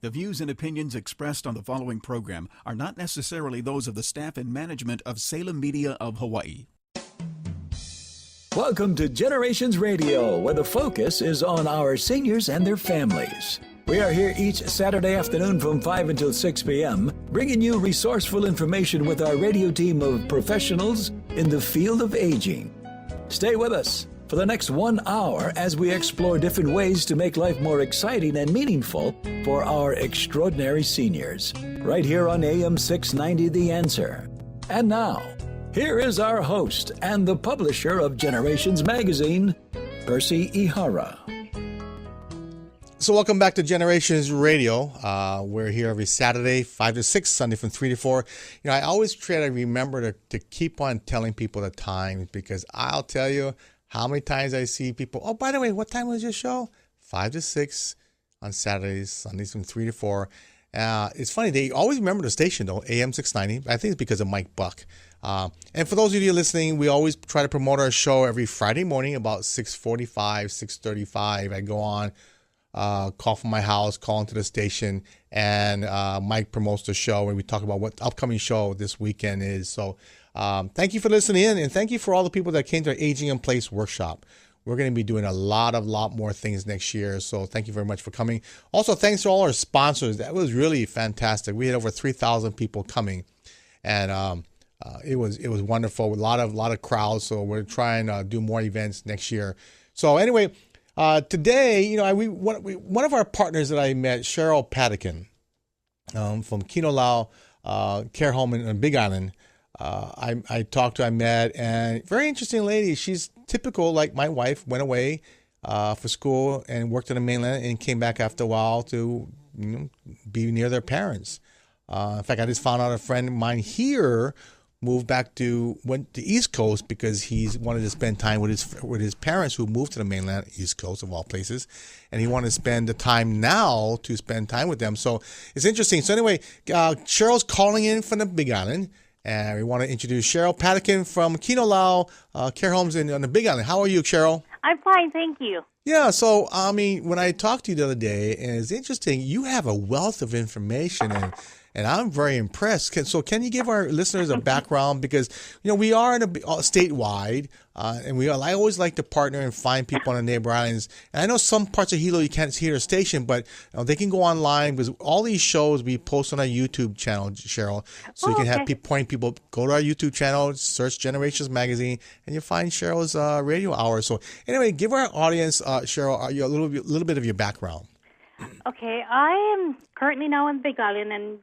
The views and opinions expressed on the following program are not necessarily those of the staff and management of Salem Media of Hawaii. Welcome to Generations Radio, where the focus is on our seniors and their families. We are here each Saturday afternoon from 5 until 6 p.m., bringing you resourceful information with our radio team of professionals in the field of aging. Stay with us for the next 1 hour as we explore different ways to make life more exciting and meaningful for our extraordinary seniors. Right here on AM 690 The Answer. And now, here is our host and the publisher of Generations Magazine, Percy Ihara. So welcome back to Generations Radio. We're here every Saturday, 5 to 6, Sunday from 3 to 4. You know, I always try to remember to keep on telling people the times, because I'll tell you how many times I see people, oh, by the way, what time was your show? 5 to 6 on Saturdays, Sundays from 3 to 4. It's funny, they always remember the station, though, AM 690. I think it's because of Mike Buck. And for those of you listening, we always try to promote our show every Friday morning about 6:45, 6:35. I go on, call from my house, call into the station, and Mike promotes the show, and we talk about what the upcoming show this weekend is. So thank you for listening in, and thank you for all the people that came to our Aging in Place workshop. We're going to be doing a lot more things next year, so thank you very much for coming. Also, thanks to all our sponsors. That was really fantastic. We had over 3,000 people coming, and it was wonderful. A lot of crowds, so we're trying to do more events next year. So anyway, today, you know, one of our partners that I met, Cheryl Padaken, from Kino Lau Care Home in Big Island. I talked to, I met, and very interesting lady. She's typical, like my wife, went away for school and worked on the mainland and came back after a while to be near their parents. In fact, I just found out a friend of mine here went to East Coast because he wanted to spend time with his parents who moved to the mainland, East Coast of all places, and he wanted to spend the time now to spend time with them. So it's interesting. So anyway, Cheryl's calling in from the Big Island, and we want to introduce Cheryl Padaken from Kino Lau Care Homes on the Big Island. How are you, Cheryl? I'm fine, thank you. Yeah, so, I mean, when I talked to you the other day, and it's interesting, you have a wealth of information, and I'm very impressed. So can you give our listeners a background? Because, you know, we are in a statewide, and I always like to partner and find people on the neighbor islands. And I know some parts of Hilo you can't see our station, but they can go online, because all these shows we post on our YouTube channel, Cheryl. So you can have people go to our YouTube channel, search Generations Magazine, and you'll find Cheryl's radio hour. So anyway, give our audience, Cheryl, a little bit of your background. Okay, I am currently now in Big Island, and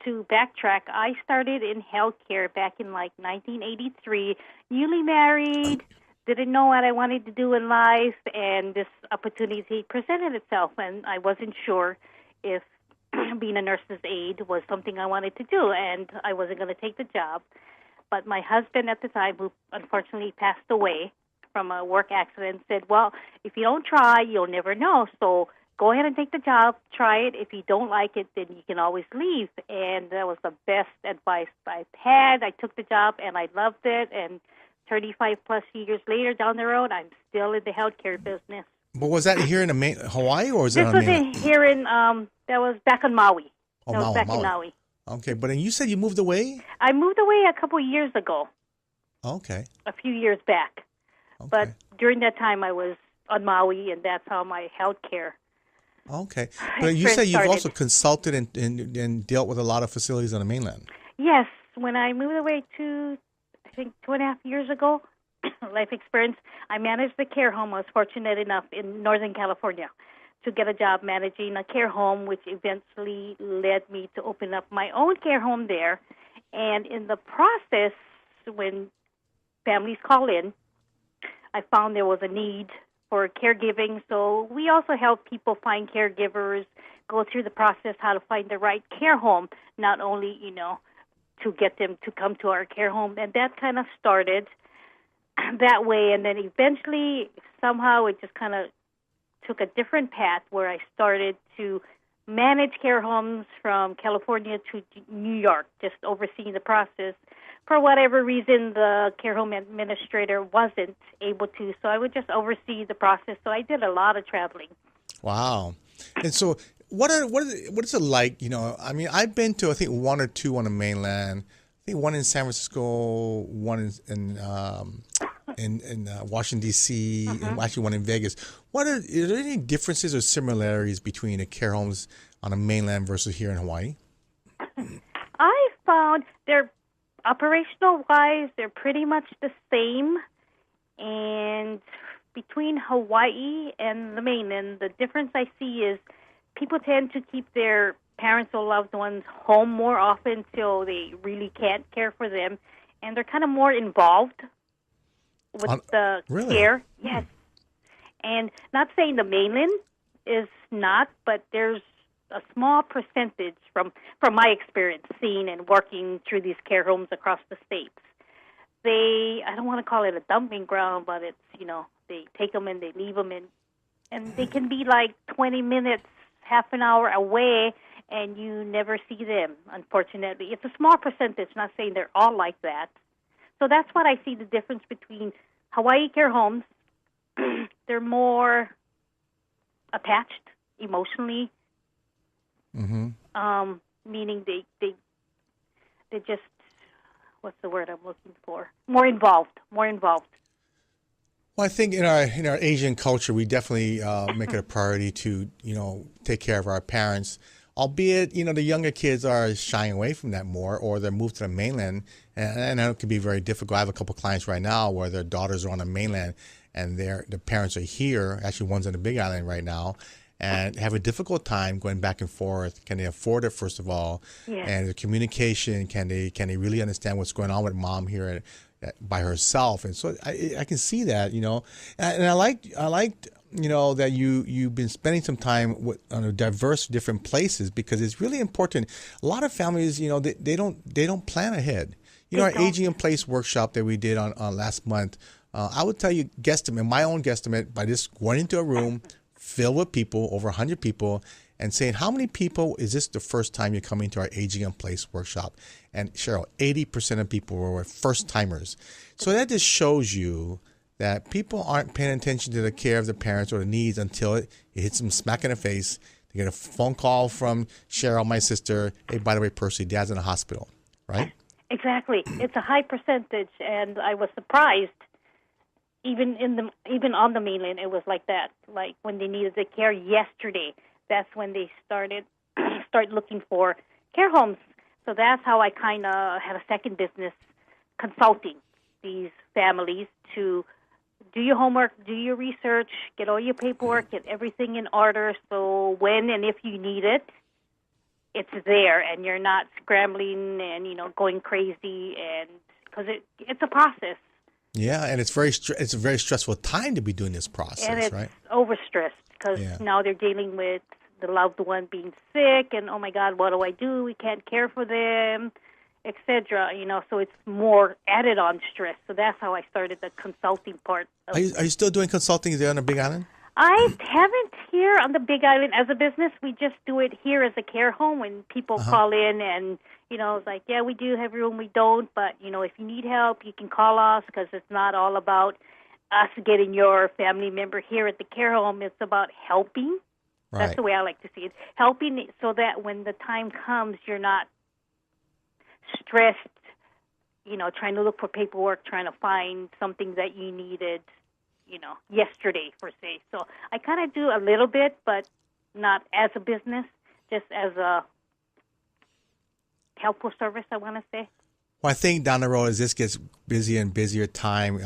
to backtrack, I started in healthcare back in like 1983, newly married, didn't know what I wanted to do in life, and this opportunity presented itself, and I wasn't sure if being a nurse's aide was something I wanted to do, and I wasn't going to take the job. But my husband at the time, who unfortunately passed away from a work accident, said, well, if you don't try, you'll never know, so go ahead and take the job, try it. If you don't like it, then you can always leave. And that was the best advice I've had. I took the job, and I loved it. And 35-plus years later down the road, I'm still in the healthcare business. But was that here in Hawaii, or was it on This mainland? was here in, that was back on Maui. Oh, that was back Maui. in Maui. Okay, but then you said you moved away? I moved away a couple of years ago. Okay. A few years back. Okay. But during that time, I was on Maui, and that's how my healthcare. Okay. But you said you've also consulted and dealt with a lot of facilities on the mainland. Yes. When I moved away I think 2.5 years ago, life experience, I managed the care home. I was fortunate enough in Northern California to get a job managing a care home, which eventually led me to open up my own care home there. And in the process, when families call in, I found there was a need for caregiving, so we also help people find caregivers, go through the process how to find the right care home, not only, to get them to come to our care home. And that kind of started that way, and then eventually, somehow, it just kind of took a different path where I started to manage care homes from California to New York, just overseeing the process. For whatever reason, the care home administrator wasn't able to, so I would just oversee the process. So I did a lot of traveling. Wow. And so what is it like? I mean, I've been to I think one or two on the mainland. I think one in San Francisco, one in Washington D.C., and actually one in Vegas. Is there any differences or similarities between the care homes on the mainland versus here in Hawaii? I found they're operational wise, they're pretty much the same. And between Hawaii and the mainland, the difference I see is people tend to keep their parents or loved ones home more often till they really can't care for them. And they're kind of more involved with the really? care. Yes. And not saying the mainland is not, but there's a small percentage from my experience seeing and working through these care homes across the states. I don't want to call it a dumping ground, but it's, they take them and they leave them in, and they can be like 20 minutes, half an hour away, and you never see them, unfortunately. It's a small percentage, not saying they're all like that. So that's what I see the difference between Hawaii care homes. They're more attached emotionally, meaning they just, what's the word I'm looking for? More involved. Well, I think in our Asian culture, we definitely make it a priority to take care of our parents. Albeit, the younger kids are shying away from that more, or they're moved to the mainland, and I know it can be very difficult. I have a couple clients right now where their daughters are on the mainland, and their parents are here. Actually, one's on the Big Island right now, and have a difficult time going back and forth. Can they afford it, first of all? Yeah. And the communication, can they really understand what's going on with mom here by herself? And so I can see that, and I liked that you've been spending some time on a diverse different places, because it's really important. A lot of families, they don't plan ahead. Our aging in place workshop that we did on last month, I would tell you, my own guesstimate, by just going into a room filled with people, over 100 people, and saying, how many people is this the first time you're coming to our aging in place workshop? And Cheryl, 80% of people were first timers. So that just shows you that people aren't paying attention to the care of the parents or the needs until it hits them smack in the face. They get a phone call from Cheryl, my sister, hey, by the way, Percy, Dad's in the hospital, right? Exactly. It's a high percentage, and I was surprised. Even on the mainland, it was like that. Like when they needed the care yesterday, that's when they start looking for care homes. So that's how I kind of had a second business, consulting these families to do your homework, do your research, get all your paperwork, get everything in order, so when and if you need it, it's there, and you're not scrambling and going crazy, and because it's a process. Yeah, and it's a very stressful time to be doing this process, and it's right? Overstressed because now they're dealing with the loved one being sick, and oh my God, what do? We can't care for them, etc. So it's more added on stress. So that's how I started the consulting part. Are you still doing consulting there on the Big Island? I haven't here on the Big Island as a business. We just do it here as a care home when people call in and, it's like, yeah, we do have room, we don't, but, if you need help, you can call us, because it's not all about us getting your family member here at the care home. It's about helping. Right. That's the way I like to see it. Helping so that when the time comes, you're not stressed, trying to look for paperwork, trying to find something that you needed, yesterday, per se. So I kind of do a little bit, but not as a business, just as a helpful service, I want to say. Well, I think down the road, as this gets busier and busier time,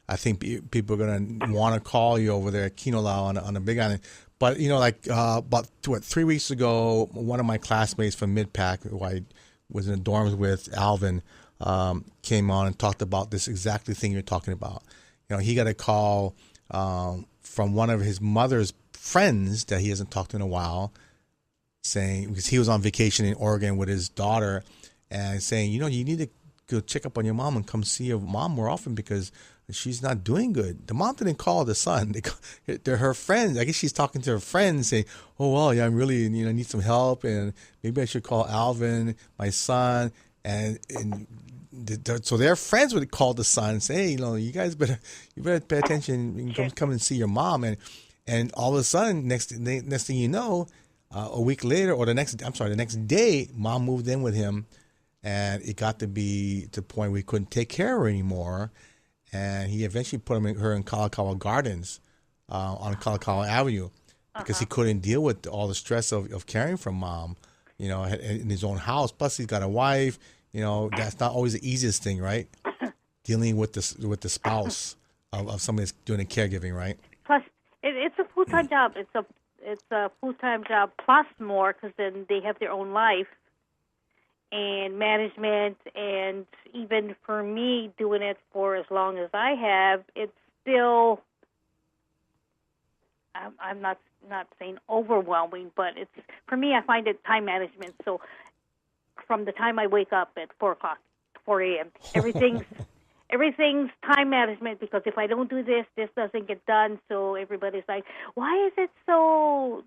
I think people are going to want to call you over there at Kinolau on the Big Island. But, about 3 weeks ago, one of my classmates from Midpack, who I was in the dorms with, Alvin, came on and talked about this exactly thing you're talking about. He got a call from one of his mother's friends that he hasn't talked to in a while, saying, because he was on vacation in Oregon with his daughter, and saying, you need to go check up on your mom and come see your mom more often because she's not doing good. The mom didn't call the son. They're her friends. I guess she's talking to her friends saying, oh, well, yeah, I'm really, need some help, and maybe I should call Alvin, my son, so their friends would call the son and say, hey, you guys better pay attention and come and see your mom. And all of a sudden, next thing you know, A week later, or the next day, Mom moved in with him, and it got to be to the point where he couldn't take care of her anymore, and he eventually put her in Kalakaua Gardens on Kalakaua Avenue because he couldn't deal with all the stress of caring for Mom, in his own house. Plus, he's got a wife. That's not always the easiest thing, right? Dealing with the spouse of somebody that's doing the caregiving, right? Plus, it's a full-time job. It's a full-time job plus more, because then they have their own life and management. And even for me, doing it for as long as I have, it's still, I'm not saying overwhelming, but it's, for me, I find it time management. So from the time I wake up at 4 a.m., everything's time management, because if I don't do this, this doesn't get done. So everybody's like, why is it so,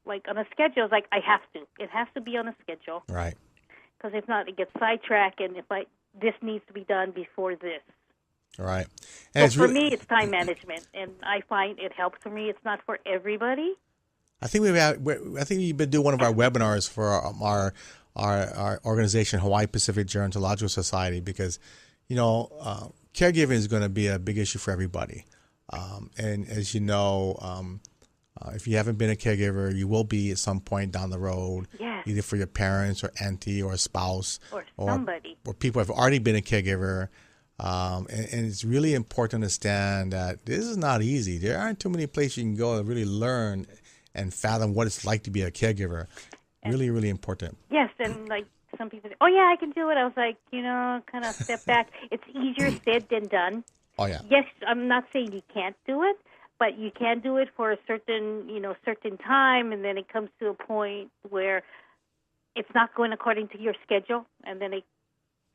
like on a schedule? It's like, I have to. It has to be on a schedule. Right. Because if not, it gets sidetracked, and this needs to be done before this. Right. And so for me, it's time management, and I find it helps for me. It's not for everybody. I think we've been doing one of our webinars for our organization, Hawaii Pacific Gerontological Society, because caregiving is going to be a big issue for everybody. And as you know, if you haven't been a caregiver, you will be at some point down the road, Yes. either for your parents or auntie or a spouse Or somebody. or people who have already been a caregiver. And it's really important to understand that this is not easy. There aren't too many places you can go to really learn and fathom what it's like to be a caregiver. Really, really important. Yes, and like some people say, oh, yeah, I can do it. I was like, kind of step back. It's easier said than done. Oh, yeah. Yes, I'm not saying you can't do it, but you can do it for a certain time, and then it comes to a point where it's not going according to your schedule, and then it,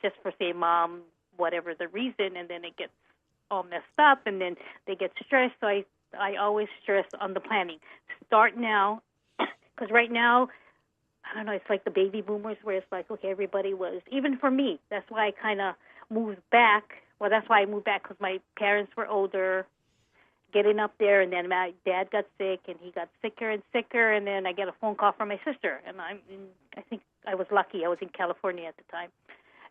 just for, say, Mom, whatever the reason, and then it gets all messed up, and then they get stressed. So I always stress on the planning. Start now, because right now, I don't know, it's like the baby boomers, where it's like, okay, everybody was, even for me, that's why I kind of moved back. Well, that's why I moved back, because my parents were older, getting up there, and then my dad got sick, and he got sicker and sicker, and then I get a phone call from my sister, and I think I was lucky. I was in California at the time.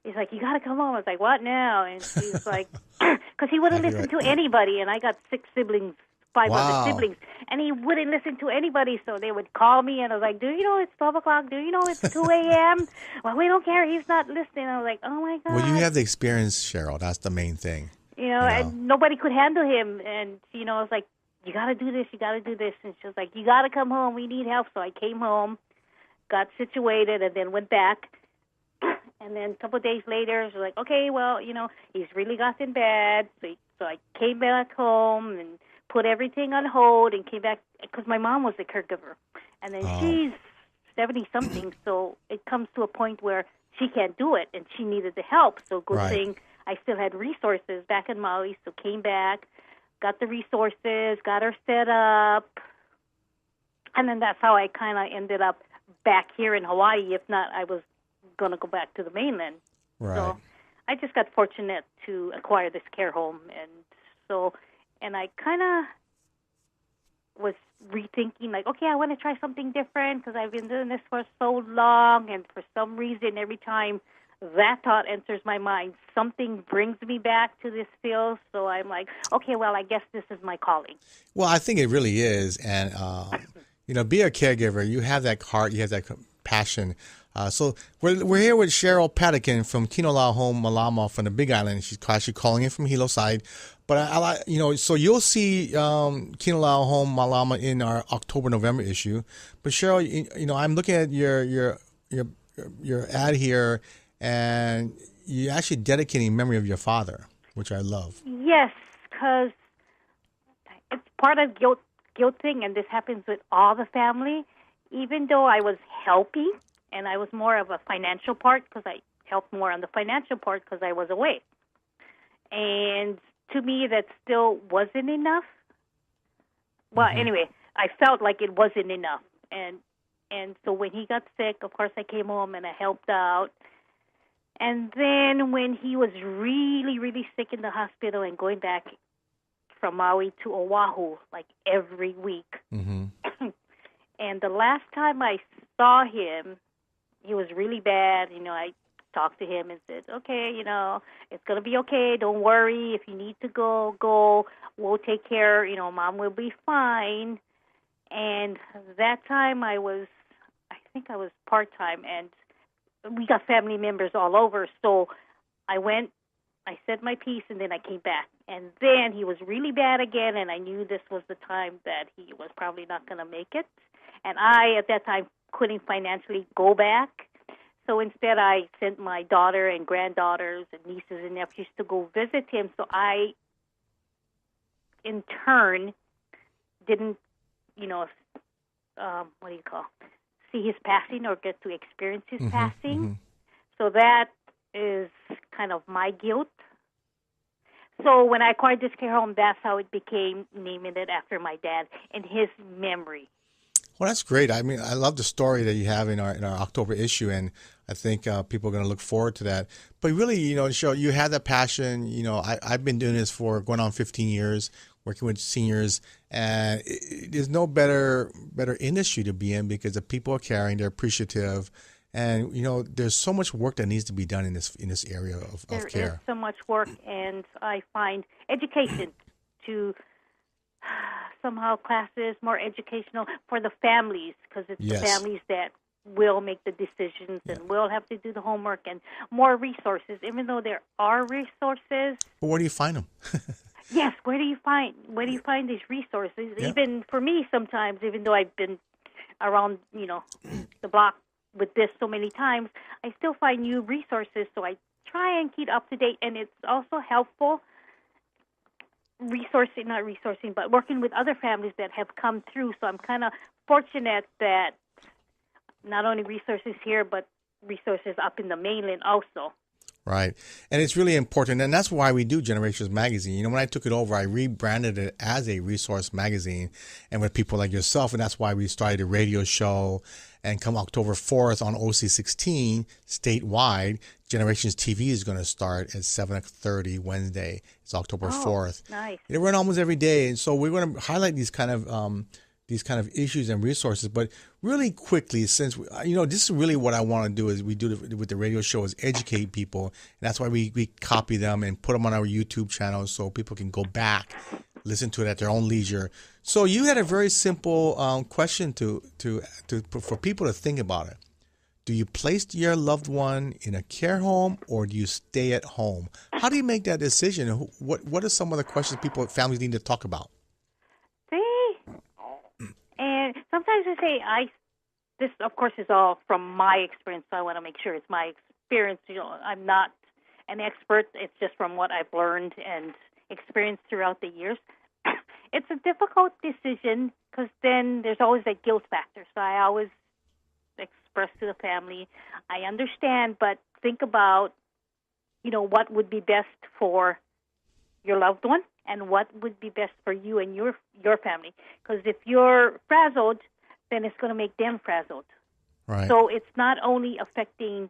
He's like, you got to come home. I was like, what now? And he's like, because he wouldn't listen to anybody, and I got 6 siblings, 5 other siblings, and he wouldn't listen to anybody, so they would call me, and I was like, do you know it's 12 o'clock? Do you know it's 2 a.m.? Well, we don't care. He's not listening. I was like, oh, my God. Well, you have the experience, Cheryl. That's the main thing. And nobody could handle him, and, I was like, you got to do this, you got to do this, and she was like, you got to come home. We need help. So I came home, got situated, and then went back. And then a couple of days later, she was like, okay, well, he's really gotten bad. So I came back home and put everything on hold and came back, because my mom was a caregiver. And then she's 70-something, so it comes to a point where she can't do it, and she needed the help. So good thing I still had resources back in Maui, so came back, got the resources, got her set up. And then that's how I kind of ended up back here in Hawaii. If not, I was going to go back to the mainland. Right. So I just got fortunate to acquire this care home, and I kind of was rethinking, like, okay, I want to try something different, because I've been doing this for so long, and for some reason, every time that thought enters my mind, something brings me back to this field. So I'm like, okay, well, I guess this is my calling. Well, I think it really is, and be a caregiver. You have that heart, you have that passion. So we're here with Cheryl Padaken from Kinolau Home Malama from the Big Island. She's actually calling in from Hilo side. But so you'll see Kinolau Home Malama in our October-November issue. But Cheryl, I'm looking at your ad here, and you're actually dedicating memory of your father, which I love. Yes, because it's part of guilt thing, and this happens with all the family. Even though I was helping, and I was more of a financial part, because I helped more on the financial part because I was away. And to me, that still wasn't enough. Well, anyway, I felt like it wasn't enough. And so when he got sick, of course, I came home and I helped out. And then when he was really, really sick in the hospital and going back from Maui to Oahu, like every week, And the last time I saw him, he was really bad. I talked to him and said, okay, it's going to be okay. Don't worry. If you need to go. We'll take care. Mom will be fine. And that time I think I was part-time, and we got family members all over. So I went, I said my piece, and then I came back. And then he was really bad again, and I knew this was the time that he was probably not going to make it. And I, at that time, couldn't financially go back. So instead, I sent my daughter and granddaughters and nieces and nephews to go visit him. So I, in turn, didn't, see his passing or get to experience his passing. Mm-hmm. So that is kind of my guilt. So when I acquired this care home, that's how it became, naming it after my dad in his memory. Well, that's great. I mean, I love the story that you have in our October issue, and I think people are going to look forward to that. But really, Cheryl, you had that passion. I've been doing this for going on 15 years, working with seniors, and there's no better industry to be in because the people are caring, they're appreciative, and there's so much work that needs to be done in this area of care. There is so much work, and I find education to somehow classes more educational for the families, because it's Yes. the families that will make the decisions and will have to do the homework, and more resources, even though there are resources. But where do you find them? Yes, where do you find these resources? Yeah. Even for me, sometimes, even though I've been around, the block with this so many times, I still find new resources. So I try and keep up to date, and it's also helpful not resourcing, but working with other families that have come through. So I'm kind of fortunate that not only resources here, but resources up in the mainland also. Right. And it's really important. And that's why we do Generations Magazine. When I took it over, I rebranded it as a resource magazine and with people like yourself. And that's why we started a radio show. And come October 4th on OC16 statewide, Generations TV is going to start at 7:30 Wednesday. It's October 4th. Nice. They run almost every day. And so we're going to highlight these kind of issues and resources. But really quickly, since, this is really what I want to do is we do with the radio show is educate people. And that's why we copy them and put them on our YouTube channel so people can go back, listen to it at their own leisure. So you had a very simple question for people to think about it. Do you place your loved one in a care home or do you stay at home? How do you make that decision? What are some of the questions families need to talk about? And sometimes I say, this of course is all from my experience, so I want to make sure it's my experience. I'm not an expert. It's just from what I've learned and experienced throughout the years. It's a difficult decision because then there's always that guilt factor. So I always express to the family, I understand, but think about, what would be best for your loved one and what would be best for you and your family. Because if you're frazzled, then it's going to make them frazzled. Right. So it's not only affecting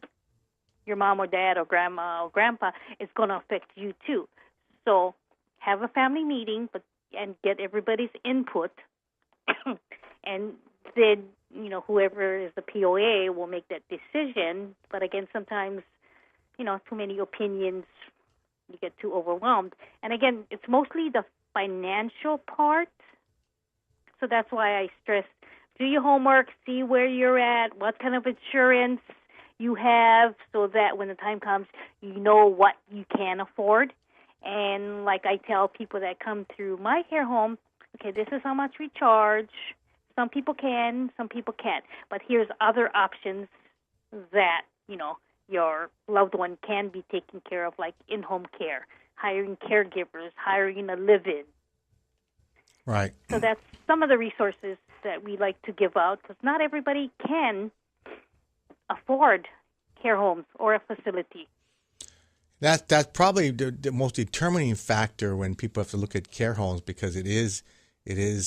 your mom or dad or grandma or grandpa, it's going to affect you too. So have a family meeting and get everybody's input. And then, whoever is the POA will make that decision. But again, sometimes, too many opinions, you get too overwhelmed. And again, it's mostly the financial part. So that's why I stress, do your homework, see where you're at, what kind of insurance you have, so that when the time comes, you know what you can afford. And like I tell people that come through my care home, okay, this is how much we charge. Some people can, some people can't. But here's other options that, your loved one can be taken care of, like in-home care, hiring caregivers, hiring a live-in. Right. So that's some of the resources that we like to give out, because not everybody can afford care homes or a facility. That's probably the most determining factor when people have to look at care homes, because it is.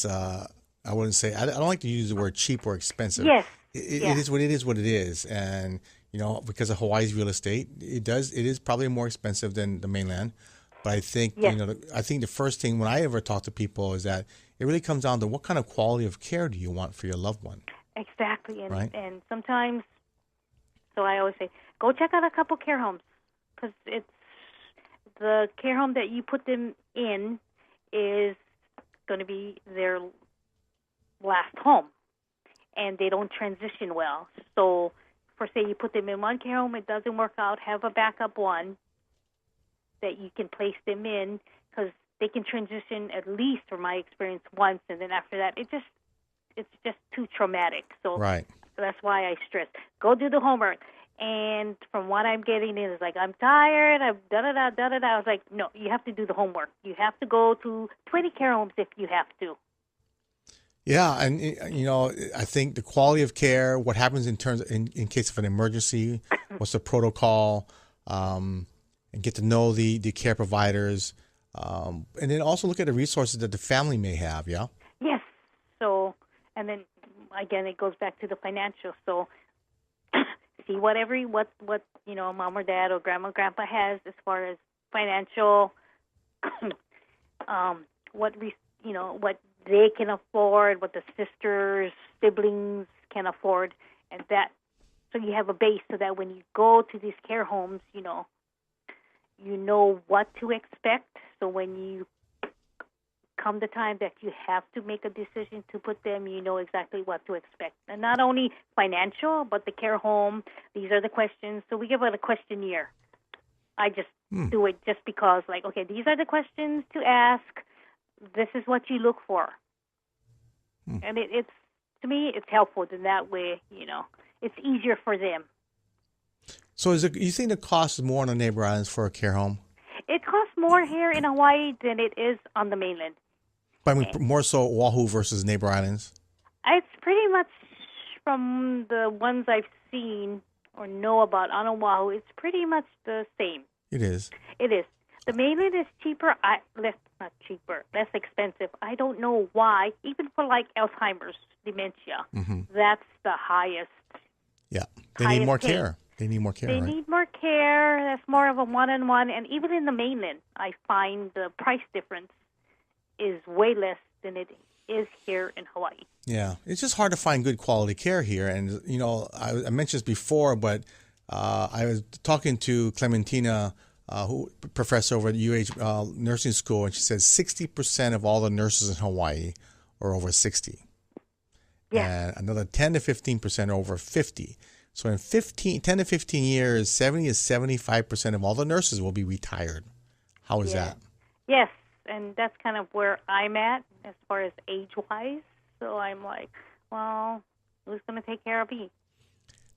I wouldn't say, I don't like to use the word cheap or expensive. Yes. It is what it is. And, because of Hawaii's real estate, it is probably more expensive than the mainland. But I think, Yes. I think the first thing when I ever talk to people is that it really comes down to what kind of quality of care do you want for your loved one, Exactly. right? And sometimes, so I always say, go check out a couple care homes, because it's the care home that you put them in is going to be their last home, and they don't transition well. So, for say you put them in one care home, it doesn't work out, have a backup one that you can place them in, because they can transition, at least from my experience, once, and then after that, it's just too traumatic. So Right. that's why I stress, go do the homework. And from what I'm getting in is like, I'm tired, I'm da-da-da, da-da-da. I was like, no, you have to do the homework. You have to go to 20 care homes if you have to. Yeah, and I think the quality of care, what happens in terms in case of an emergency, what's the protocol, and get to know the care providers, and then also look at the resources that the family may have. Yeah. Yes. So, and then again, it goes back to the financial. So, see what mom or dad or grandma, grandpa has as far as financial, what they can afford, what the sisters, siblings can afford, and that, so you have a base so that when you go to these care homes, you know what to expect. So when you come the time that you have to make a decision to put them, you know exactly what to expect. And not only financial, but the care home, these are the questions. So we give it a questionnaire. I just do it just because, like, okay, these are the questions to ask. This is what you look for. And it's, to me, it's helpful in that way, it's easier for them. So you think the cost is more on the neighbor islands for a care home? It costs more here in Hawaii than it is on the mainland. But I mean, more so Oahu versus neighbor islands? It's pretty much, from the ones I've seen or know about on Oahu, it's pretty much the same. It is. It is. The mainland is cheaper, less expensive. I don't know why. Even for like Alzheimer's, dementia, that's the highest. Yeah, they need more paying. care. They need more care, They right? need more care. That's more of a one-on-one. And even in the mainland, I find the price difference is way less than it is here in Hawaii. Yeah, it's just hard to find good quality care here. And, I mentioned this before, but I was talking to Clementina, who professor over at UH Nursing School, and she said 60% of all the nurses in Hawaii are over 60. Yeah. And another 10 to 15% are over 50. So in 10 to 15 years, 70 to 75% of all the nurses will be retired. How is that? Yes, and that's kind of where I'm at as far as age-wise. So I'm like, well, who's going to take care of me?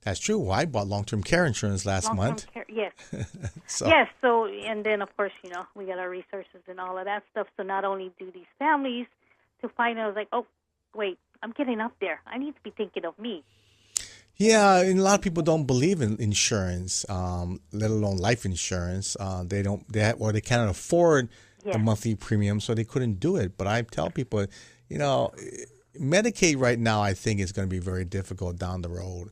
That's true. Well, I bought long-term care insurance last month. Care, yes. So. Yes, so, and then, of course, we got our resources and all of that stuff. So not only do these families to find out, like, oh, wait, I'm getting up there. I need to be thinking of me. Yeah, and a lot of people don't believe in insurance, let alone life insurance. They cannot afford the monthly premium, so they couldn't do it. But I tell people, Medicaid right now, I think, is going to be very difficult down the road.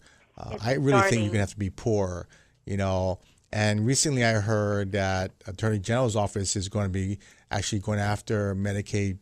I really think you're going to have to be poor, And recently I heard that Attorney General's office is going to be actually going after Medicaid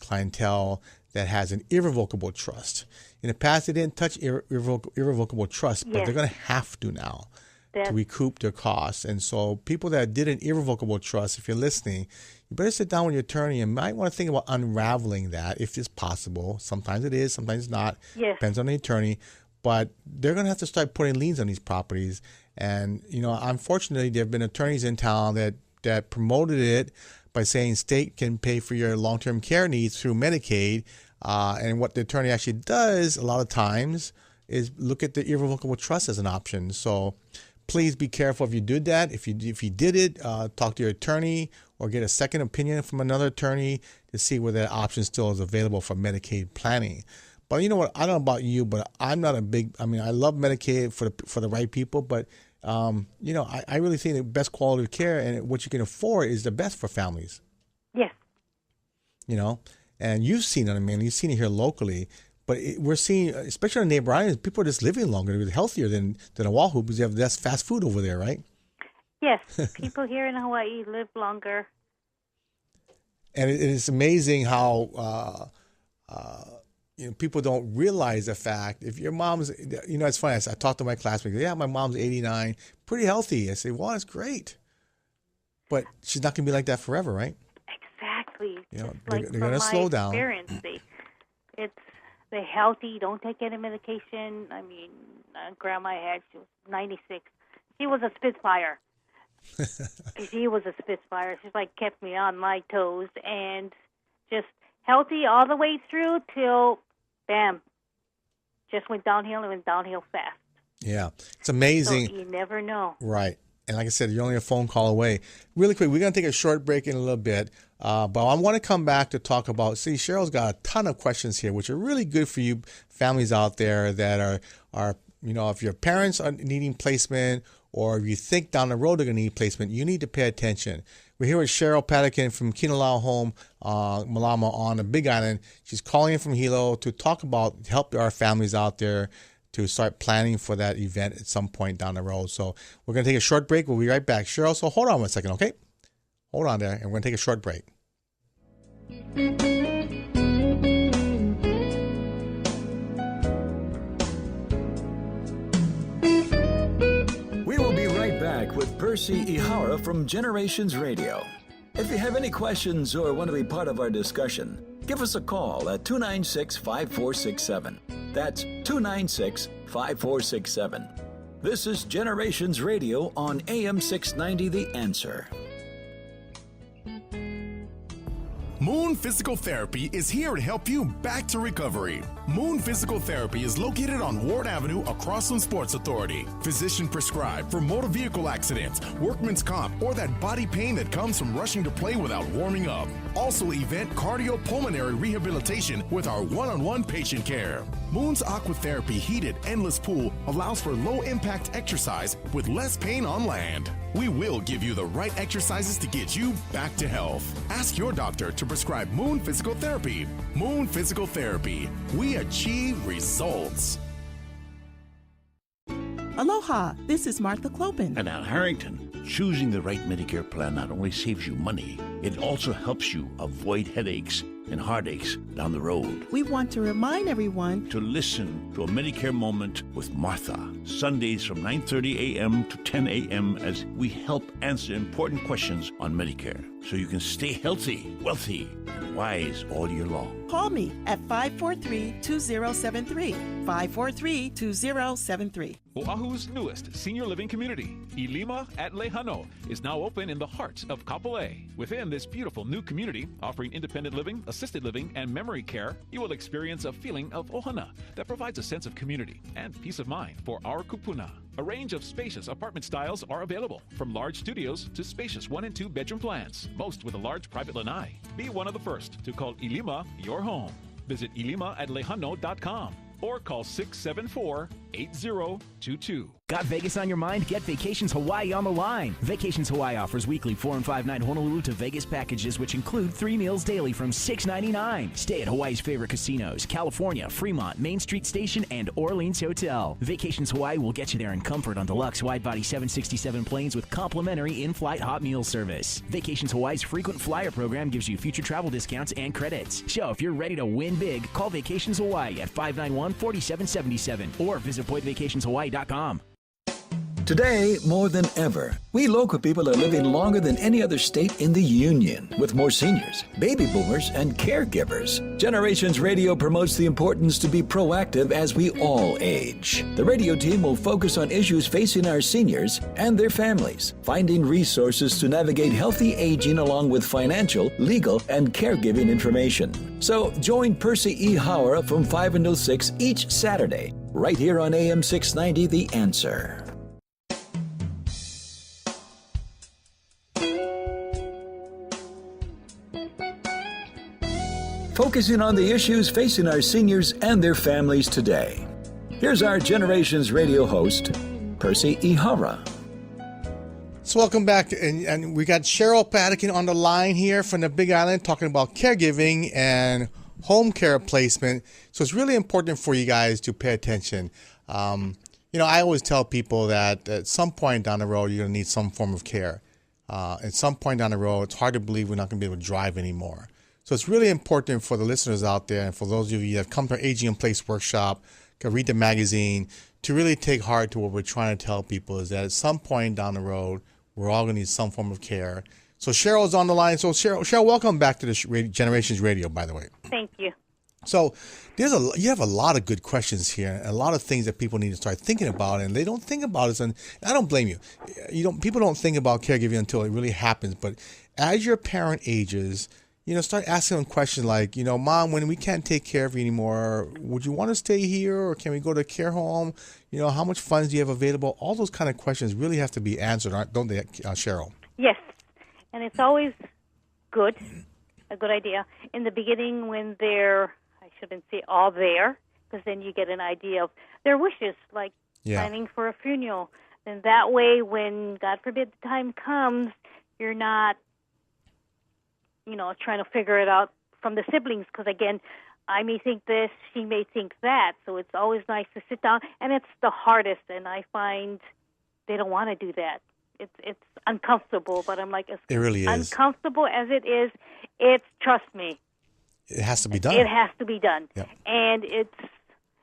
clientele that has an irrevocable trust. In the past, they didn't touch irrevocable trust, but they're going to have to now to recoup their costs. And so people that did an irrevocable trust, if you're listening, you better sit down with your attorney and might want to think about unraveling that if it's possible. Sometimes it is, sometimes it's not. Yes. Depends on the attorney. But they're going to have to start putting liens on these properties. And, unfortunately, there have been attorneys in town that promoted it by saying state can pay for your long-term care needs through Medicaid. And what the attorney actually does a lot of times is look at the irrevocable trust as an option. So please be careful if you did that. If you did it, talk to your attorney or get a second opinion from another attorney to see whether that option still is available for Medicaid planning. But you know what? I don't know about you, but I'm not a big. I love Medicaid for the right people, but I really think the best quality of care and what you can afford is the best for families. Yes. And you've seen it. You've seen it here locally, but we're seeing, especially on the neighbor islands, people are just living longer, they're healthier than Oahu because they have less fast food over there, right? Yes, people here in Hawaii live longer. And it's amazing how people don't realize the fact. If your mom's, it's funny. I talked to my classmates. Yeah, my mom's 89, pretty healthy. I say, well, that's great, but she's not going to be like that forever, right? Exactly. They're going to slow down. They're healthy. Don't take any medication. I mean, Grandma she was 96. She was a Spitfire. She was a Spitfire. She's kept me on my toes and just healthy all the way through till, bam, just went downhill and went downhill fast. Yeah, it's amazing. So you never know. Right. And like I said, you're only a phone call away. Really quick, we're going to take a short break in a little bit. But I want to come back to talk about, Cheryl's got a ton of questions here, which are really good for you families out there that are if your parents are needing placement or if you think down the road they're going to need placement, you need to pay attention. We're here with Cheryl Padaken from Kinalau Home, Malama on the Big Island. She's calling in from Hilo to talk about help our families out there to start planning for that event at some point down the road. So we're going to take a short break. We'll be right back. Cheryl, so hold on 1 second, okay? Hold on there, and we're going to take a short break. We will be right back with Percy Ihara from Generations Radio. If you have any questions or want to be part of our discussion, give us a call at 296-5467. That's 296-5467. This is Generations Radio on AM 690 The Answer. Moon Physical Therapy is here to help you back to recovery. Moon Physical Therapy is located on Ward Avenue across from Sports Authority. Physician prescribed for motor vehicle accidents, workman's comp, or that body pain that comes from rushing to play without warming up. Also event cardiopulmonary rehabilitation with our one-on-one patient care. Moon's Aquatherapy heated endless pool allows for low-impact exercise with less pain on land. We will give you the right exercises to get you back to health. Ask your doctor to prescribe Moon Physical Therapy. Moon Physical Therapy. We achieve results. Aloha, this is Martha Clopin. And Al Harrington. Choosing the right Medicare plan not only saves you money, it also helps you avoid headaches and heartaches down the road. We want to remind everyone to listen to a Medicare Moment with Martha, Sundays from 9:30 a.m. to 10 a.m. as we help answer important questions on Medicare so you can stay healthy, wealthy, and wise all year long. Call me at 543-2073, 543-2073. Oahu's newest senior living community, Ilima at Lehano, is now open in the heart of Kapolei. Within this beautiful new community, offering independent living, assisted living, and memory care, you will experience a feeling of ohana that provides a sense of community and peace of mind for our kupuna. A range of spacious apartment styles are available, from large studios to spacious 1- and 2-bedroom plans, most with a large private lanai. Be one of the first to call Ilima your home. Visit ilimaAtlehano.com or call 674-8022. Got Vegas on your mind? Get Vacations Hawaii on the line. Vacations Hawaii offers weekly 4- and 5-night Honolulu to Vegas packages, which include 3 meals daily from $6.99. Stay at Hawaii's favorite casinos: California, Fremont, Main Street Station, and Orleans Hotel. Vacations Hawaii will get you there in comfort on deluxe wide-body 767 planes with complimentary in-flight hot meal service. Vacations Hawaii's frequent flyer program gives you future travel discounts and credits. So if you're ready to win big, call Vacations Hawaii at 591-4777 or visit PointVacationsHawaii.com. Today, more than ever, we local people are living longer than any other state in the Union, with more seniors, baby boomers, and caregivers. Generations Radio promotes the importance to be proactive as we all age. The radio team will focus on issues facing our seniors and their families, finding resources to navigate healthy aging along with financial, legal, and caregiving information. So join Percy Ihara from 5 until 6 each Saturday, right here on AM 690 The Answer. Focusing on the issues facing our seniors and their families today. Here's our Generations Radio host, Percy Ihara. So welcome back, and we got Cheryl Padaken on the line here from the Big Island talking about caregiving and home care placement. So it's really important for you guys to pay attention. I always tell people that at some point down the road, you're going to need some form of care. at some point down the road, it's hard to believe we're not going to be able to drive anymore. So it's really important for the listeners out there and for those of you that have come to our Aging in Place workshop, can read the magazine, to really take heart to what we're trying to tell people is that at some point down the road, we're all going to need some form of care. So Cheryl's on the line. So Cheryl, welcome back to the Generations Radio, by the way. Thank you. So you have a lot of good questions here, and a lot of things that people need to start thinking about, and they don't think about it. And I don't blame you. People don't think about caregiving until it really happens. But as your parent ages, start asking them questions like, Mom, when we can't take care of you anymore, would you want to stay here, or can we go to a care home? How much funds do you have available? All those kind of questions really have to be answered, don't they, Cheryl? Yes, and it's always a good idea in the beginning when they're, I shouldn't say all there, because then you get an idea of their wishes, like planning for a funeral. Then that way, when, God forbid, the time comes, you're not, trying to figure it out from the siblings, because, again, I may think this, she may think that. So it's always nice to sit down, and it's the hardest, and I find they don't want to do that. It's uncomfortable, but I'm like, as it really is. Uncomfortable as it is, trust me. It has to be done. It has to be done. Yep. And it's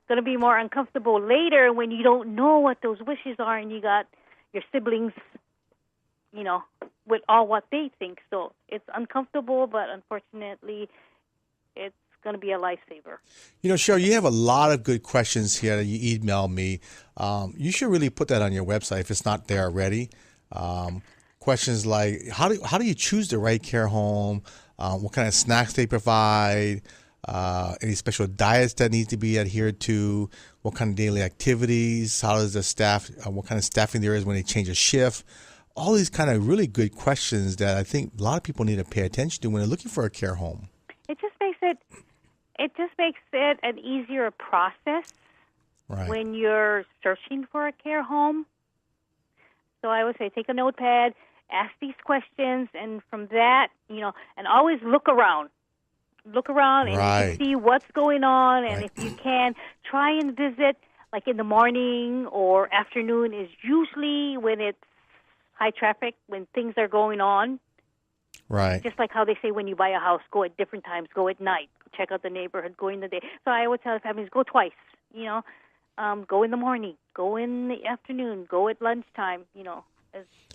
going to be more uncomfortable later when you don't know what those wishes are and you got your siblings, with all what they think. So it's uncomfortable, but unfortunately, it's going to be a lifesaver. Cheryl, you have a lot of good questions here that you emailed me. You should really put that on your website if it's not there already. Questions like, how do you choose the right care home? What kind of snacks they provide? Any special diets that need to be adhered to? What kind of daily activities? How does the staff? What kind of staffing there is when they change a shift? All these kind of really good questions that I think a lot of people need to pay attention to when they're looking for a care home. It just makes it an easier process when you're searching for a care home. So I would say take a notepad, ask these questions, and from that, and always look around. Look around and you can see what's going on, and if you can, try and visit, like in the morning or afternoon is usually when it's high traffic, when things are going on. Right. Just like how they say when you buy a house, go at different times, go at night, check out the neighborhood, go in the day. So I would tell families, go twice, go in the morning, go in the afternoon, go at lunchtime,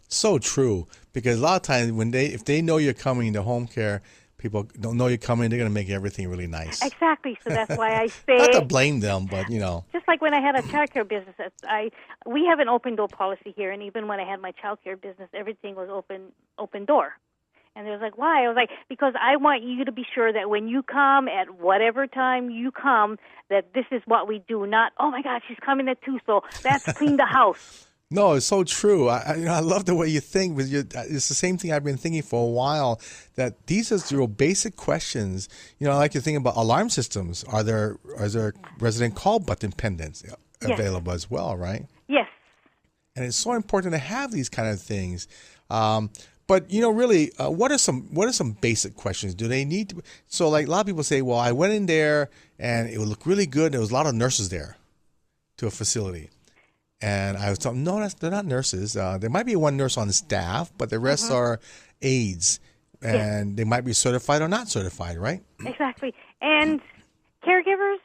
So true, because a lot of times if they know you're coming to home care, people don't know you're coming, they're going to make everything really nice. Exactly. So that's why I say... Not to blame them, but, Just like when I had a child care business, we have an open door policy here, and even when I had my child care business, everything was open door. And they was like, why? I was like, because I want you to be sure that when you come at whatever time you come, that this is what we do, not, oh, my God, she's coming at 2, so that's clean the house. No, it's so true. I love the way you think. But it's the same thing I've been thinking for a while, that these are real basic questions. I like to think about alarm systems. Are there resident call button pendants available as well, right? Yes. And it's so important to have these kind of things. But really, what are some basic questions? Do they need to? So, like a lot of people say, well, I went in there and it would look really good. There was a lot of nurses there to a facility. And I was told, no, they're not nurses. There might be one nurse on staff, but the rest are aides. And they might be certified or not certified, right? Exactly. And caregivers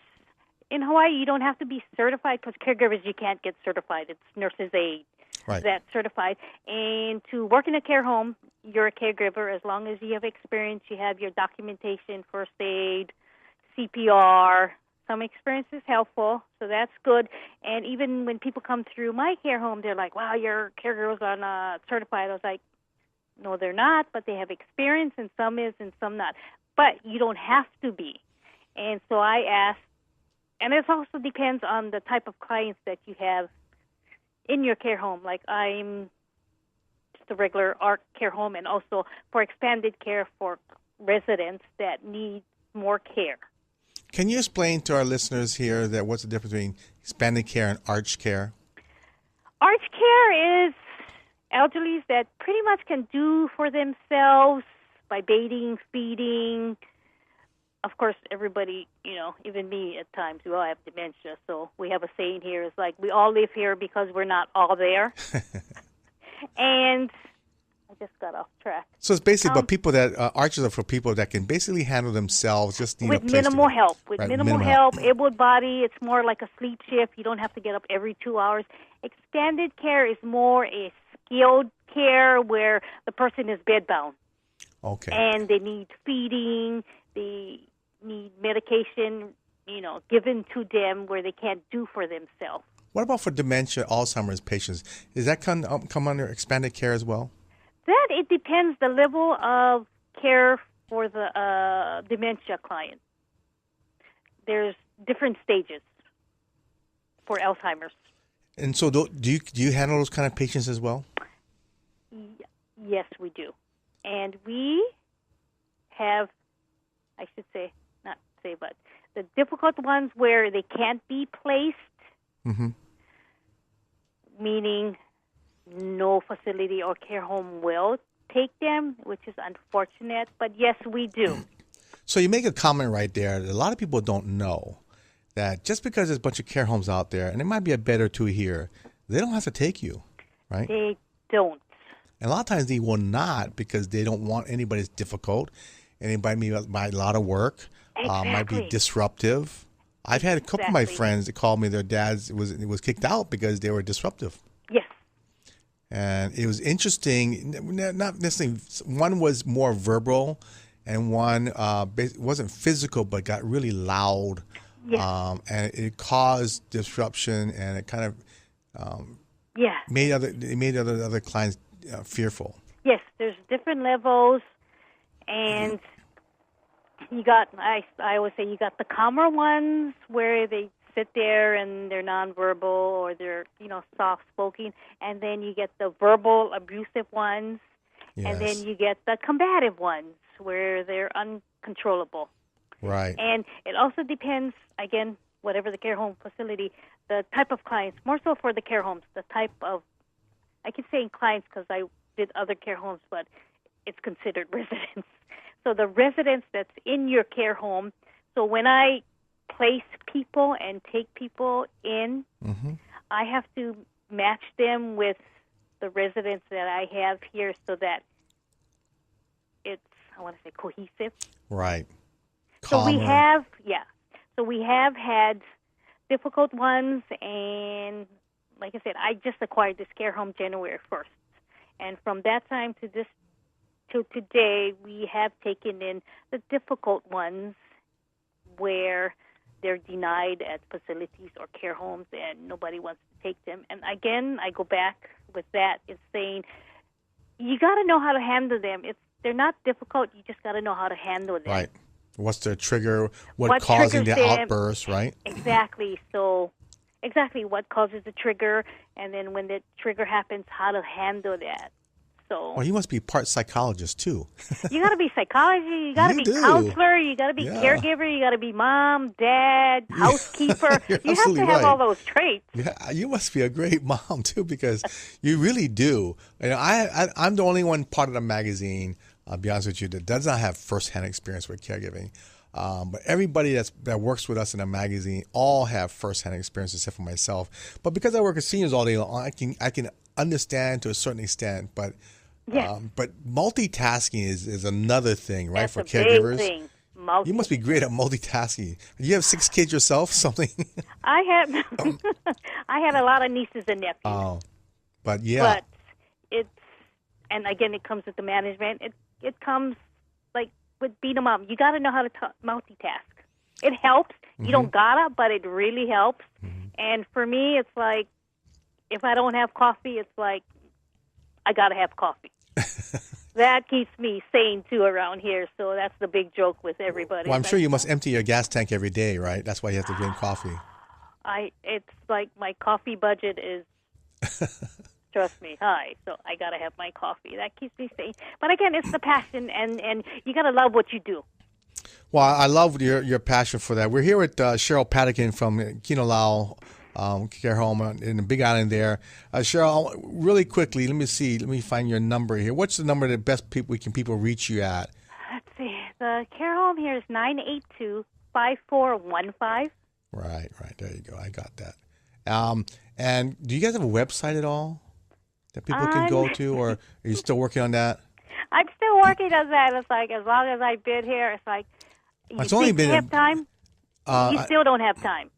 in Hawaii, you don't have to be certified, because caregivers, you can't get certified. It's nurses' aid that's certified. And to work in a care home, you're a caregiver. As long as you have experience, you have your documentation, first aid, CPR. Some experience is helpful, so that's good. And even when people come through my care home, they're like, wow, your caregivers are not certified. I was like, no, they're not, but they have experience, and some is and some not. But you don't have to be. And so I asked, and it also depends on the type of clients that you have in your care home. Like I'm just a regular ARC care home, and also for expanded care for residents that need more care. Can you explain to our listeners here that what's the difference between expanded care and arch care? Arch care is elderlies that pretty much can do for themselves by bathing, feeding. Of course, everybody, even me at times, we all have dementia. So we have a saying here, it's like we all live here because we're not all there. And just got off track. So it's basically, but people that arches are for people that can basically handle themselves, just need with a place minimal to go. help. With Right, minimal help, able body, it's more like a sleep shift. You don't have to get up every 2 hours. Extended care is more a skilled care where the person is bedbound. Okay. And they need feeding, they need medication, given to them where they can't do for themselves. What about for dementia, Alzheimer's patients? Does that come under expanded care as well? That, it depends the level of care for the dementia client. There's different stages for Alzheimer's. And so do you handle those kind of patients as well? Yes, we do. And we have, but the difficult ones where they can't be placed, meaning no facility or care home will take them, which is unfortunate, but yes, we do. So you make a comment right there that a lot of people don't know that just because there's a bunch of care homes out there, and there might be a bed or two here, they don't have to take you, right? They don't. And a lot of times they will not because they don't want anybody that's difficult. Anybody might a lot of work, might be disruptive. I've had a couple of my friends that called me their dads was kicked out because they were disruptive. Yes. And it was interesting. Not necessarily. One was more verbal, and one wasn't physical, but got really loud. Yes. And it caused disruption, and it kind of made other clients fearful. Yes, there's different levels, and you got, I always say, you got the calmer ones where they sit there and they're nonverbal or they're, soft-spoken, and then you get the verbal abusive ones, and then you get the combative ones where they're uncontrollable. Right. And it also depends, again, whatever the care home facility, the type of clients, more so for the care homes, the type of, I keep saying clients because I did other care homes, but it's considered residents. So the residents that's in your care home, so when I place people and take people in, I have to match them with the residents that I have here so that it's, I want to say, cohesive. Right. So we have, so we have had difficult ones, and like I said, I just acquired this care home January 1st. And from that time to today, we have taken in the difficult ones where they're denied at facilities or care homes and nobody wants to take them. And again, I go back with that. It's saying you got to know how to handle them. They're not difficult. You just got to know how to handle them. Right. What's their trigger? What causing the outburst, right? Exactly. So exactly what causes the trigger, and then when the trigger happens, how to handle that. So, well, you must be part psychologist too. You got to be psychology. You got to be counselor. You got to be caregiver. You got to be mom, dad, housekeeper. You have to have all those traits. Yeah, you must be a great mom too, because you really do. I'm the only one part of the magazine, I'll be honest with you, that does not have firsthand experience with caregiving. But everybody that works with us in the magazine all have firsthand experience, except for myself. But because I work with seniors all day long, I can understand to a certain extent. But multitasking is another thing, right? That's for a caregivers. Big thing. You must be great at multitasking. Do you have 6 kids yourself? Something? I have. I have a lot of nieces and nephews. Oh, but yeah. But and again, it comes with the management. It comes like with being a mom. You got to know how to multitask. It helps. You don't gotta, but it really helps. And for me, it's like if I don't have coffee, it's like I got to have coffee. That keeps me sane, too, around here. So that's the big joke with everybody. Well, I'm sure you must empty your gas tank every day, right? That's why you have to drink coffee. It's like my coffee budget is, trust me, high. So I got to have my coffee. That keeps me sane. But again, it's the passion, and you got to love what you do. Well, I love your passion for that. We're here with Cheryl Padaken from Kinolau Care Home in the Big Island there. Cheryl, really quickly, let me find your number here. What's the number that best people reach you at? Let's see. The care home here is 982-5415. Right. There you go. I got that. And do you guys have a website at all? that people can go to, or are you still working on that? I'm still working on that. It's like as long as I've been here, it's like It's only been have time. You still don't have time.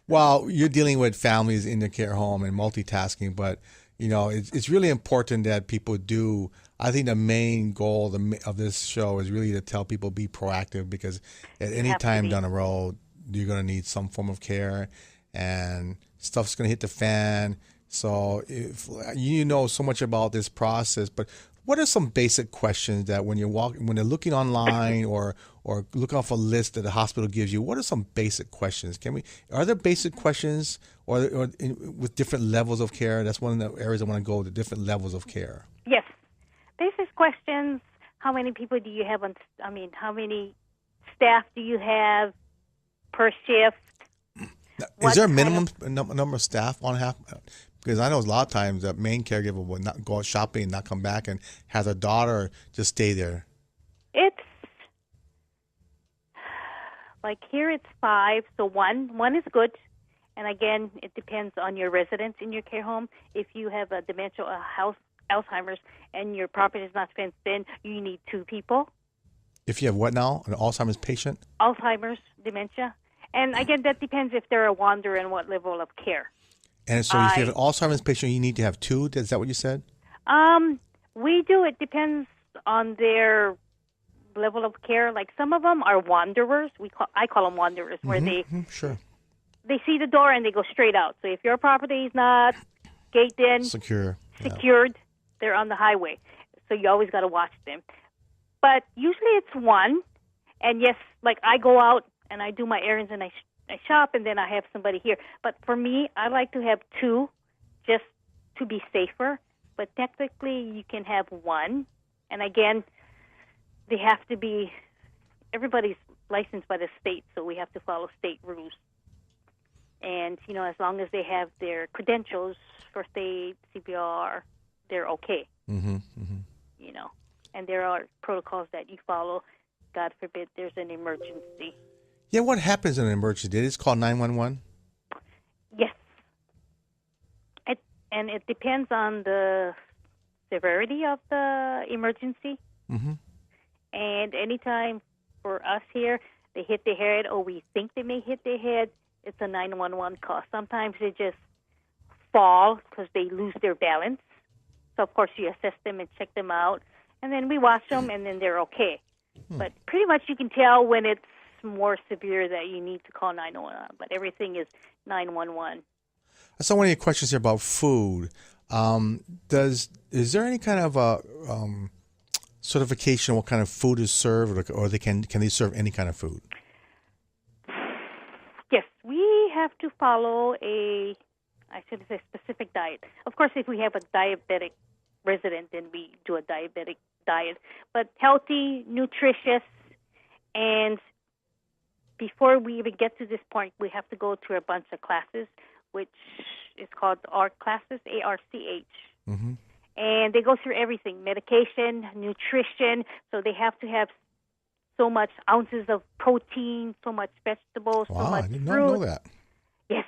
Well, you're dealing with families in the care home and multitasking, but it's really important that people do. I think the main goal of this show is really to tell people be proactive, because at any time down the road you're going to need some form of care, and stuff's going to hit the fan. So if you know so much about this process, but what are some basic questions that when they're looking online or look off a list that the hospital gives you, what are some basic questions? Are there basic questions or with different levels of care? That's one of the areas I want to go, the different levels of care. Yes. Basic questions. How many people do you have how many staff do you have per shift? Is there a minimum number of staff on half? Because I know a lot of times the main caregiver will not go out shopping and not come back and have a daughter just stay there. It's like here it's 5, so one is good. And again, it depends on your residents in your care home. If you have a dementia or Alzheimer's and your property is not fenced in, you need 2 people. If you have what now? An Alzheimer's patient? Alzheimer's, dementia. And again, that depends if they're a wanderer and what level of care. And so if you have an Alzheimer's patient, you need to have 2? Is that what you said? We do. It depends on their level of care. Like some of them are wanderers. I call them wanderers, where they see the door and they go straight out. So if your property is not gated in, secured, they're on the highway. So you always got to watch them. But usually it's 1. And yes, like I go out and I do my errands and I shop, and then I have somebody here. But for me, I like to have 2 just to be safer. But technically, you can have 1. And again, they have to be, everybody's licensed by the state, so we have to follow state rules. And, as long as they have their credentials, first aid, CPR, they're okay. And there are protocols that you follow. God forbid there's an emergency. Yeah, what happens in an emergency? Did it call 911? Yes. And it depends on the severity of the emergency. And anytime for us here, they hit their head or we think they may hit their head, it's a 911 call. Sometimes they just fall because they lose their balance. So, of course, you assess them and check them out. And then we watch them, and then they're okay. But pretty much you can tell when it's more severe that you need to call 911, but everything is 911. I saw one of your questions here about food. Is there any kind of certification what kind of food is served, or can they serve any kind of food? Yes, we have to follow a specific diet. Of course, if we have a diabetic resident, then we do a diabetic diet, but healthy, nutritious, and before we even get to this point, we have to go through a bunch of classes, which is called ARCH classes, ARCH. And they go through everything, medication, nutrition. So they have to have so much ounces of protein, so much vegetables, so much I did fruit. not know that. Yes.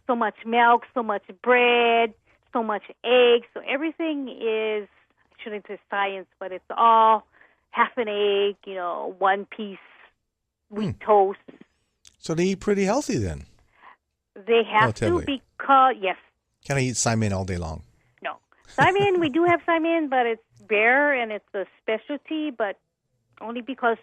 So much milk, so much bread, so much eggs. So everything is, I shouldn't say science, but it's all half an egg, 1 piece wheat toast. So they eat pretty healthy then? They have to because, yes. Can I eat Simon all day long? No. Simon, we do have Simon, but it's rare and it's a specialty, but only because,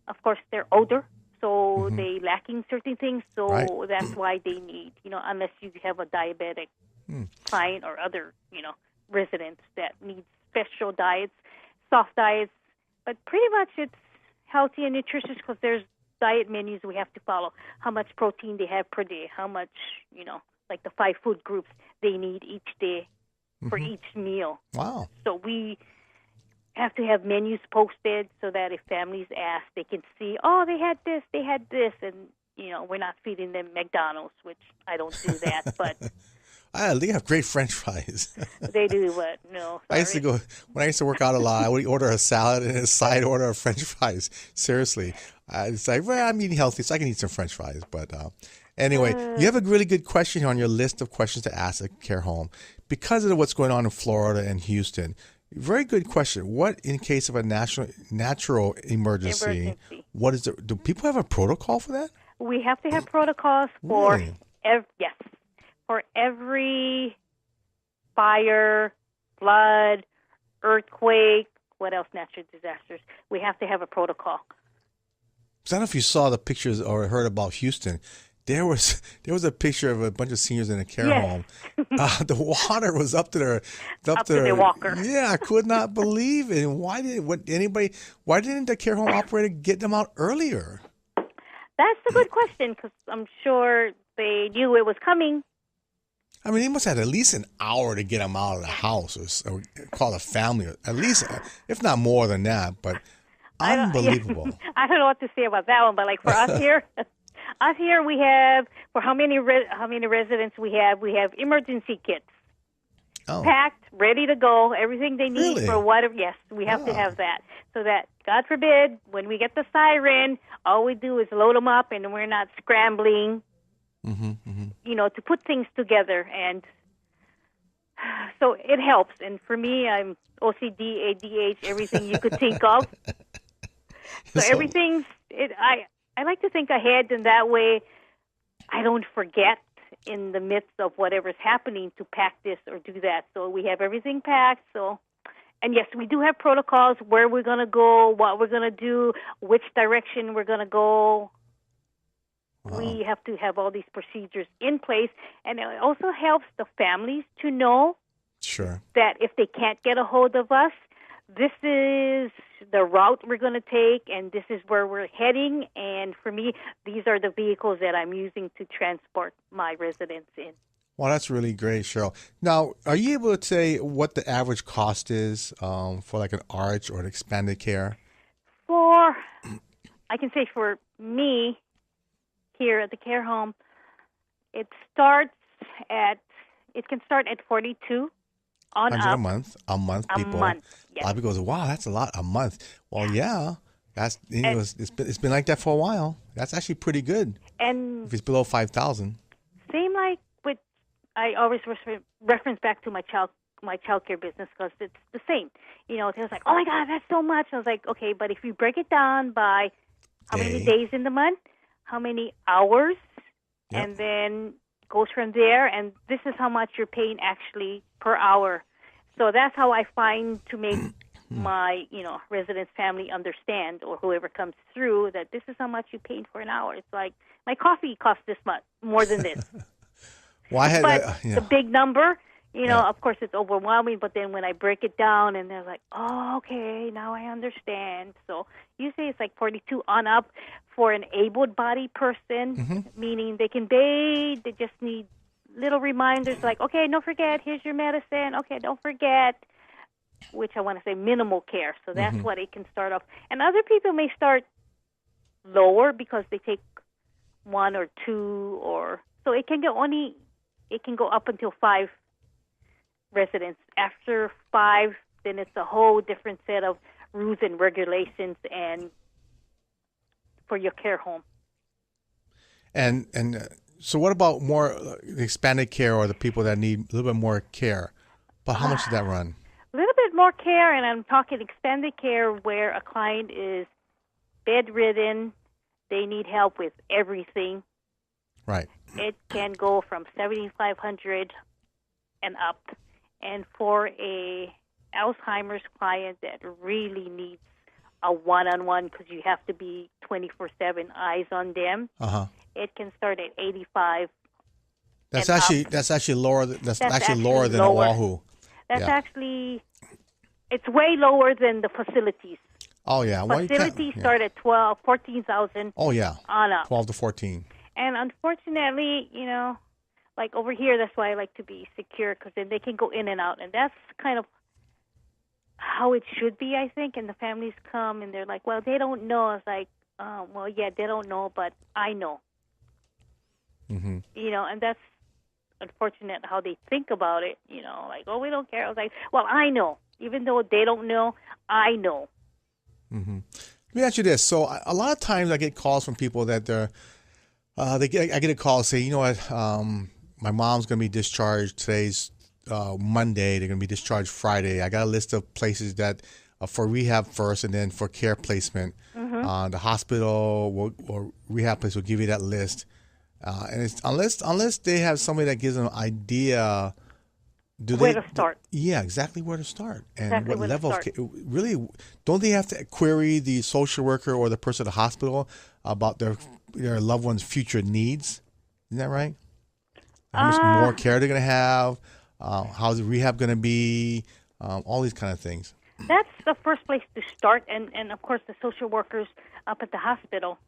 of course, they're older, so they lacking certain things, so that's why they need, unless you have a diabetic client or other, residents that need special diets, soft diets, but pretty much it's healthy and nutritious because there's diet menus we have to follow, how much protein they have per day, how much, like the 5 food groups they need each day for each meal. Wow. So we have to have menus posted so that if families ask, they can see, they had this, and, we're not feeding them McDonald's, which I don't do that, but... They have great French fries. They do, but no. Sorry. When I used to work out a lot, I would order a salad and a side order of French fries. Seriously. It's like, I'm eating healthy, so I can eat some French fries. But Anyway, you have a really good question on your list of questions to ask at care home because of what's going on in Florida and Houston. Very good question. What in case of a natural emergency? What is it? Do people have a protocol for that? We have to have protocols for Really? yes, for every fire, flood, earthquake, what else? Natural disasters. We have to have a protocol. I don't know if you saw the pictures or heard about Houston. There was a picture of a bunch of seniors in a care home. The water was up to their walker. Yeah, I could not believe it. And why didn't the care home operator get them out earlier? That's a good question because I'm sure they knew it was coming. I mean, they must have had at least an hour to get them out of the house or call a family, or at least, if not more than that. But unbelievable. I don't know what to say about that one, but like for us here. Us here, we have, for how many residents we have emergency kits. Packed, ready to go, everything they need for whatever. Yes, we have to have that. So that, God forbid, when we get the siren, all we do is load them up and we're not scrambling, to put things together. And so it helps. And for me, I'm OCD, ADH, everything you could think of. So everything's, I like to think ahead, and that way I don't forget in the midst of whatever's happening to pack this or do that. So we have everything packed. So, and yes, we do have protocols, where we're going to go, what we're going to do, which direction we're going to go. Wow. We have to have all these procedures in place, and it also helps the families to know that if they can't get a hold of us, this is the route we're going to take, and this is where we're heading. And for me, these are the vehicles that I'm using to transport my residents in. Well, that's really great, Cheryl. Now, are you able to say what the average cost is for like an arch or an expanded care? I can say for me here at the care home, it can start at $42. On $100 a month, people. A month, yes. A lot of people go, wow, that's a lot a month. Well, yeah, that's it's been like that for a while. That's actually pretty good. And if it's below 5,000. Same like with, I always reference back to my childcare business because it's the same. It was like, oh my God, that's so much. I was like, okay, but if you break it down by how many days in the month, how many hours, and then goes from there, and this is how much you're paying actually per hour. So that's how I find to make my, residents' family understand, or whoever comes through, that this is how much you're paying for an hour. It's like, my coffee costs this much, more than this. Well, the big number, of course it's overwhelming, but then when I break it down and they're like, oh, okay, now I understand. So usually it's like 42 on up for an able-bodied person, meaning they can bathe, they just need little reminders like, okay, don't forget, here's your medicine. Okay, don't forget, which I want to say minimal care. So that's what it can start off. And other people may start lower because they take one or two, so it can go up until 5 residents. After 5, then it's a whole different set of rules and regulations and for your care home. And so what about more expanded care, or the people that need a little bit more care? But how much does that run? A little bit more care, and I'm talking expanded care where a client is bedridden, they need help with everything. Right. It can go from $7,500 and up. And for a Alzheimer's client that really needs a one-on-one, because you have to be 24/7 eyes on them, it can start at $85. That's actually lower. That's actually lower than Oahu. That's actually, it's way lower than the facilities. Oh yeah, Facilities start at 14,000. Oh yeah, on up. 12 to 14. And unfortunately, like over here, that's why I like to be secure, because then they can go in and out, and that's kind of how it should be, I think. And the families come and they're like, well, they don't know. I was like, well, yeah, they don't know, but I know. And that's unfortunate how they think about it, like, oh, we don't care. I was like, well, I know. Even though they don't know, I know. Let me ask you this. So a lot of times I get calls from people that they're I get a call say, you know what, my mom's going to be discharged. Today's Monday. They're going to be discharged Friday. I got a list of places that for rehab first and then for care placement. The hospital or rehab place will give you that list. And it's unless they have somebody that gives them an idea. Where to start. Yeah, exactly where to start. And exactly what level of care. Really, don't they have to query the social worker or the person at the hospital about their loved one's future needs? Isn't that right? How much more care they're going to have? How's the rehab going to be? All these kind of things. That's the first place to start, and of course the social workers up at the hospital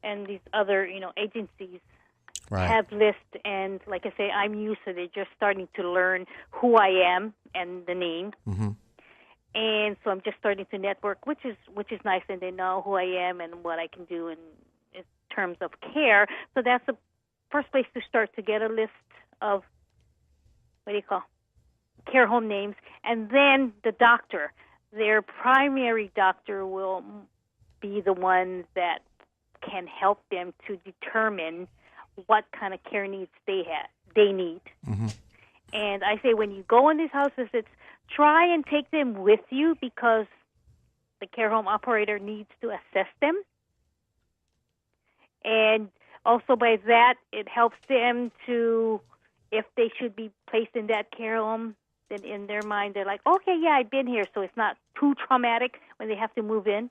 and these other agencies have lists. And like I say, I'm used to it. Just starting to learn who I am and the name, and so I'm just starting to network, which is nice, and they know who I am and what I can do in terms of care. So that's the first place to start, to get a list of care home names, and then the doctor. Their primary doctor will be the one that can help them to determine what kind of care needs they need. And I say, when you go in these house visits, try and take them with you, because the care home operator needs to assess them. And also by that, it helps them to, if they should be placed in that care home, then in their mind they're like, okay, yeah, I've been here, so it's not too traumatic when they have to move in.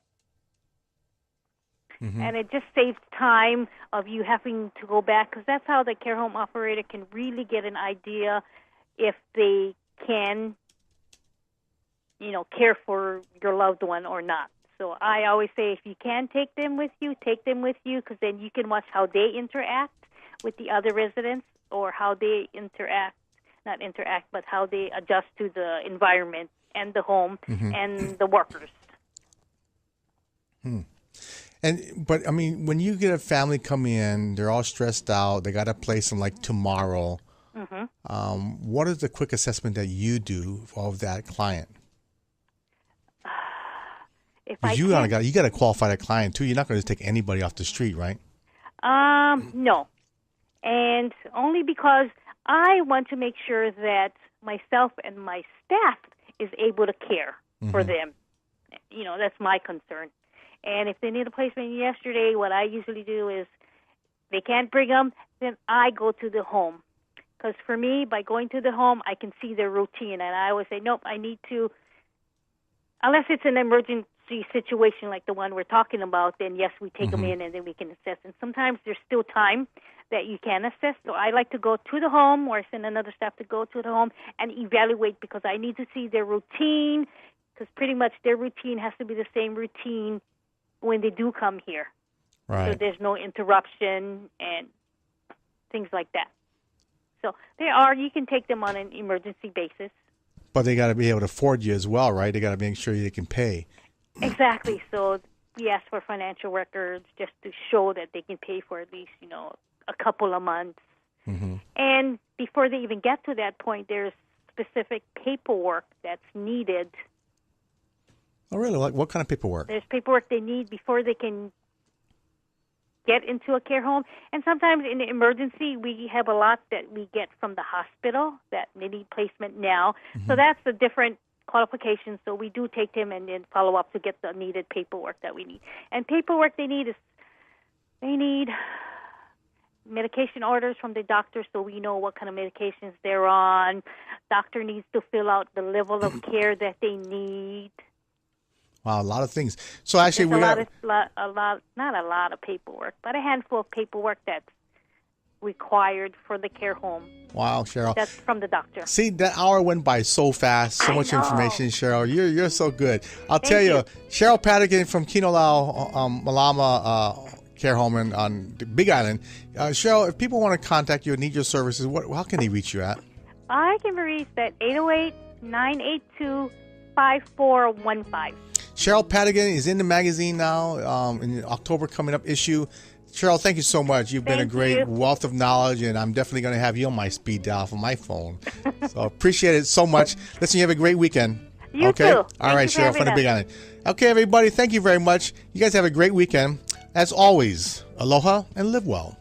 And it just saves time of you having to go back, because that's how the care home operator can really get an idea if they can, care for your loved one or not. So I always say, if you can take them with you, because then you can watch how they interact with the other residents, or how they but how they adjust to the environment and the home and the workers. But I mean, when you get a family come in, they're all stressed out. They got to place them like tomorrow. What is the quick assessment that you do of that client? You got to qualify that client too. You're not going to just take anybody off the street, right? No, and only because I want to make sure that myself and my staff is able to care for them. That's my concern. And if they need a placement yesterday, what I usually do is, they can't bring them, then I go to the home. Because for me, by going to the home, I can see their routine. And I always say, nope, I need to, unless it's an emergency situation like the one we're talking about, then yes, we take them in and then we can assess. And sometimes there's still time that you can assess. So I like to go to the home, or I send another staff to go to the home and evaluate, because I need to see their routine, because pretty much their routine has to be the same routine when they do come here. Right. So there's no interruption and things like that. So you can take them on an emergency basis. But they got to be able to afford you as well, right? They got to make sure they can pay. Exactly. So we ask for financial records just to show that they can pay for at least, a couple of months. And before they even get to that point, there's specific paperwork that's needed. Oh, really? What kind of paperwork? There's paperwork they need before they can get into a care home. And sometimes in the emergency, we have a lot that we get from the hospital that they need placement now. So that's a different qualification. So we do take them and then follow up to get the needed paperwork that we need. And paperwork they need medication orders from the doctor, so we know what kind of medications they're on. Doctor needs to fill out the level of care that they need. Wow, a lot of things. So actually, not a lot of paperwork, but a handful of paperwork that's required for the care home. Wow, Cheryl. That's from the doctor. See, that hour went by so fast. So much information, Cheryl. You're so good. I'll tell you, Cheryl Padaken from Kinolau Malama Care Home on the Big Island. Cheryl, if people want to contact you and need your services, how can they reach you at? I can be reached at 808-982-5415. Cheryl Padaken is in the magazine now, in the October coming up issue. Cheryl, thank you so much. You've been a great wealth of knowledge, and I'm definitely going to have you on my speed dial for my phone. So appreciate it so much. Listen, you have a great weekend. You too. All right, Cheryl from the Big Island. Okay, everybody, thank you very much. You guys have a great weekend. As always, aloha and live well.